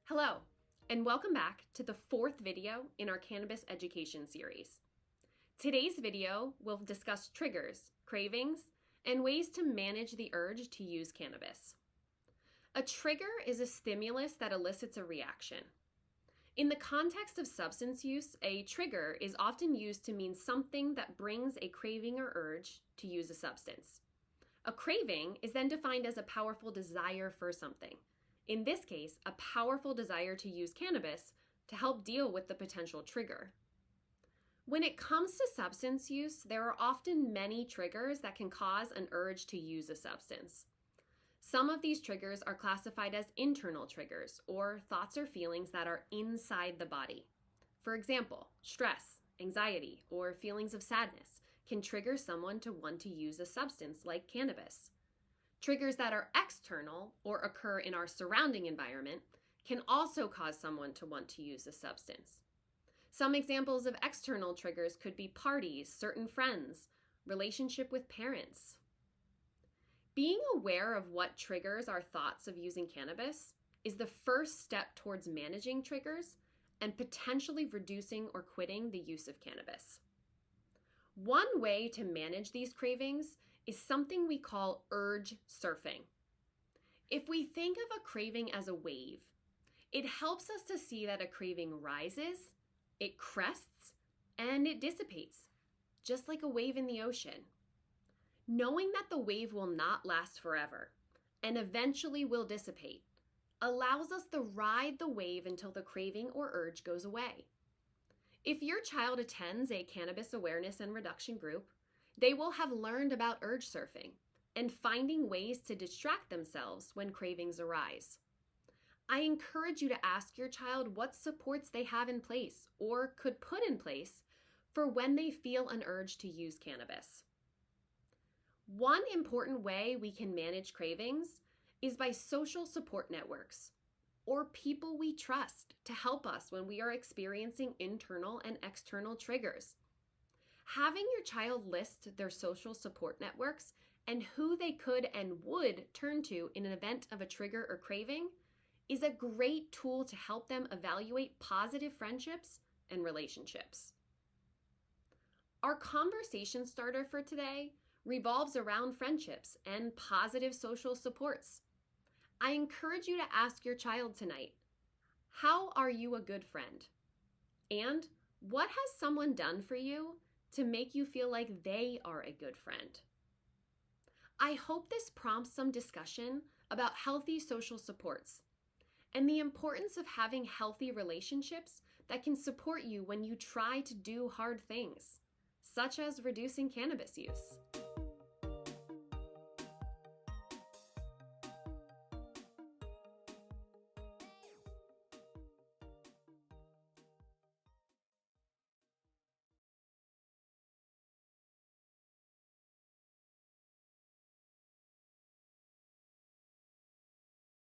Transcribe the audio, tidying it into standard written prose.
Hello, and welcome back to the fourth video in our Cannabis Education Series. Today's video will discuss triggers, cravings, and ways to manage the urge to use cannabis. A trigger is a stimulus that elicits a reaction. In the context of substance use, a trigger is often used to mean something that brings a craving or urge to use a substance. A craving is then defined as a powerful desire for something. In this case, a powerful desire to use cannabis to help deal with the potential trigger. When it comes to substance use, there are often many triggers that can cause an urge to use a substance. Some of these triggers are classified as internal triggers, or thoughts or feelings that are inside the body. For example, stress, anxiety, or feelings of sadness can trigger someone to want to use a substance like cannabis. Triggers that are external or occur in our surrounding environment can also cause someone to want to use a substance. Some examples of external triggers could be parties, certain friends, relationship with parents. Being aware of what triggers our thoughts of using cannabis is the first step towards managing triggers and potentially reducing or quitting the use of cannabis. One way to manage these cravings is something we call urge surfing. If we think of a craving as a wave, it helps us to see that a craving rises, it crests, and it dissipates, just like a wave in the ocean. Knowing that the wave will not last forever and eventually will dissipate allows us to ride the wave until the craving or urge goes away. If your child attends a cannabis awareness and reduction group, they will have learned about urge surfing and finding ways to distract themselves when cravings arise. I encourage you to ask your child what supports they have in place or could put in place for when they feel an urge to use cannabis. One important way we can manage cravings is by social support networks, or people we trust to help us when we are experiencing internal and external triggers. Having your child list their social support networks and who they could and would turn to in an event of a trigger or craving is a great tool to help them evaluate positive friendships and relationships. Our conversation starter for today revolves around friendships and positive social supports. I encourage you to ask your child tonight, how are you a good friend? And what has someone done for you to make you feel like they are a good friend? I hope this prompts some discussion about healthy social supports and the importance of having healthy relationships that can support you when you try to do hard things, such as reducing cannabis use.